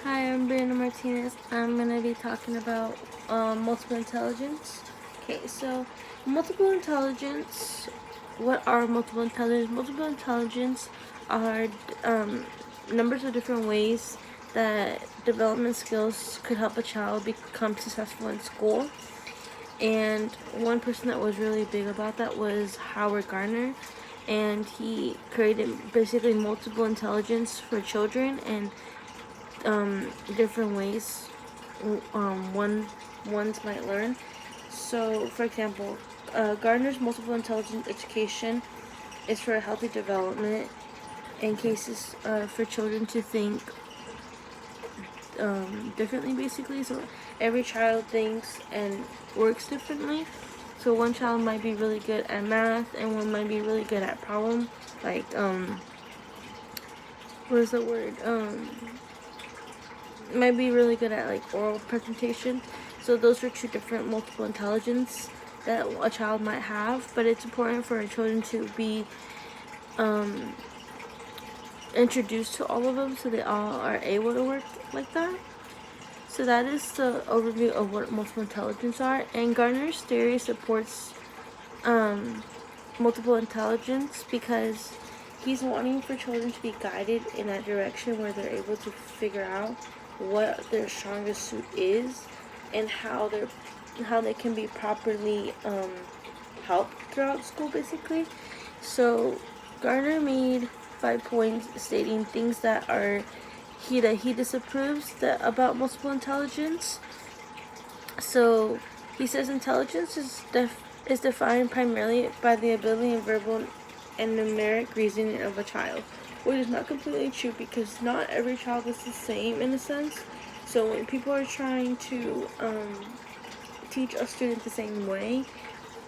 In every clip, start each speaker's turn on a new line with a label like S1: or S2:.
S1: Hi, I'm Brianna Martinez. I'm going to be talking about multiple intelligence. Okay, so multiple intelligence, what are multiple intelligence? Multiple intelligence are numbers of different ways that development skills could help a child become successful in school. And one person that was really big about that was Howard Gardner, and he created basically multiple intelligence for children and different ways ones might learn. So, for example, Gardner's multiple intelligence education is for a healthy development in cases for children to think differently, basically. So every child thinks and works differently. So one child might be really good at math, and one might be really good at problem, like what is the word? Might be really good at like oral presentation. So those are two different multiple intelligence that a child might have, but it's important for children to be introduced to all of them so they all are able to work like that. So that is the overview of what multiple intelligence are, and Gardner's theory supports multiple intelligence because he's wanting for children to be guided in that direction where they're able to figure out what their strongest suit is and how they can be properly helped throughout school, basically. So Gardner made 5 points stating things that he disapproves about multiple intelligence. So he says intelligence is defined primarily by the ability in verbal and numeric reasoning of a child, which is not completely true because not every child is the same in a sense. So when people are trying to teach a student the same way,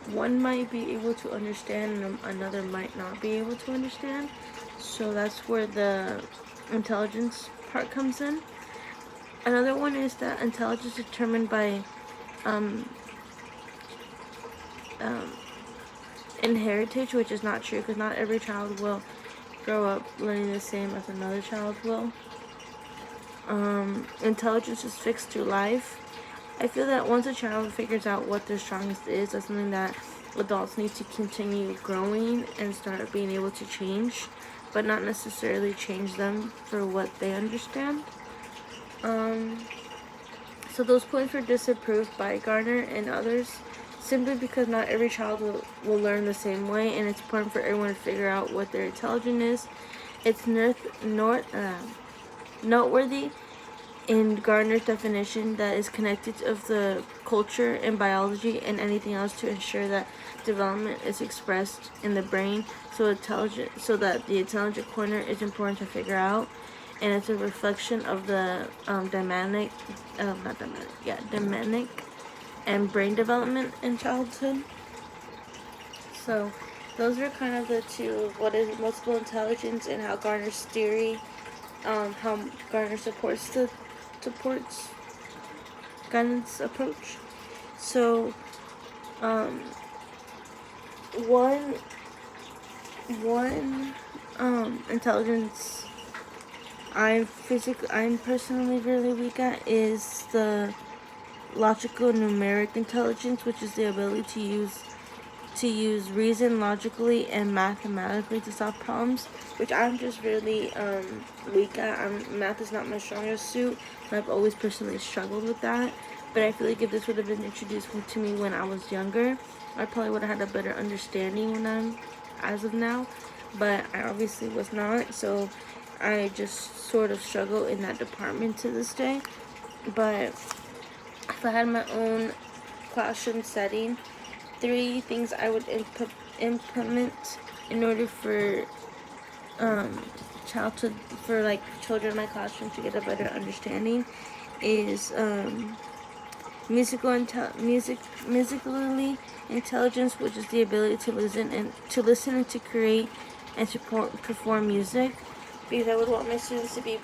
S1: one might be able to understand and another might not be able to understand. So that's where the intelligence part comes in. Another one is that intelligence is determined by inheritage, which is not true because not every child will grow up learning the same as another child will. Intelligence is fixed through life. I feel that once a child figures out what their strongest is, that's something that adults need to continue growing and start being able to change, but not necessarily change them for what they understand. So those points were disapproved by Gardner and others simply because not every child will learn the same way, and it's important for everyone to figure out what their intelligence is. It's noteworthy in Gardner's definition that is connected of the culture and biology and anything else to ensure that development is expressed in the brain. So that the intelligent corner is important to figure out, and it's a reflection of the dynamic and brain development in childhood. So those are kind of the two, what is multiple intelligence and how Gardner's theory, how Gardner supports Gardner's approach. So one intelligence I'm personally really weak at is the logical numeric intelligence, which is the ability to use reason logically and mathematically to solve problems, which I'm just really weak at. Math is not my strongest suit, and I've always personally struggled with that. But I feel like if this would have been introduced to me when I was younger, I probably would have had a better understanding as of now. But I obviously was not, so I just sort of struggle in that department to this day. But if I had my own classroom setting, 3 things I would implement in order for children in my classroom to get a better understanding is musically intelligence, which is the ability to listen and to create and to perform music, because I would want my students to be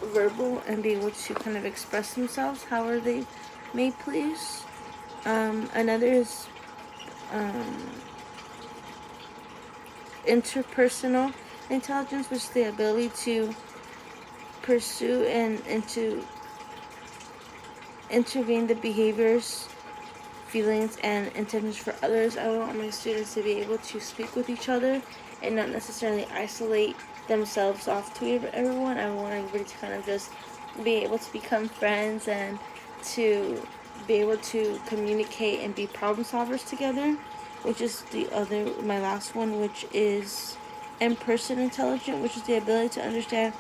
S1: verbal and be able to kind of express themselves however they may please. Another is interpersonal intelligence, which is the ability to pursue and to intervene the behaviors, feelings, and intentions for others. I want my students to be able to speak with each other and not necessarily isolate themselves off to everyone. I want everybody to kind of just be able to become friends and to be able to communicate and be problem solvers together, which is my last one, which is in-person intelligence, which is the ability to understand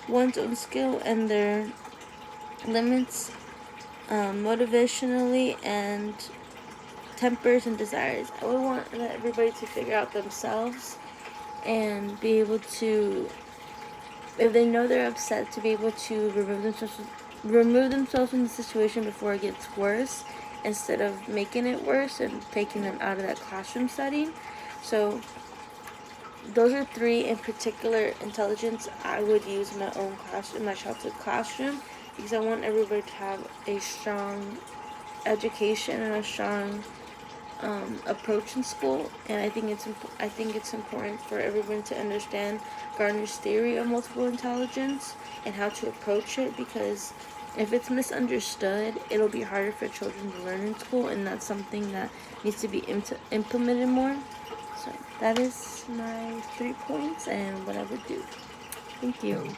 S1: one's own skill and their limits, motivationally, and tempers and desires. I would want everybody to figure out themselves and be able to, if they know they're upset, to be able to remove themselves from the situation before it gets worse, instead of making it worse and taking them out of that classroom setting. So those are 3 in particular intelligence I would use in my own class, in my childhood classroom, because I want everybody to have a strong education and a strong approach in school. And I think it's important for everyone to understand Gardner's theory of multiple intelligence and how to approach it, because if it's misunderstood, it'll be harder for children to learn in school, and that's something that needs to be implemented more. So that is my 3 points and what I would do. Thank you.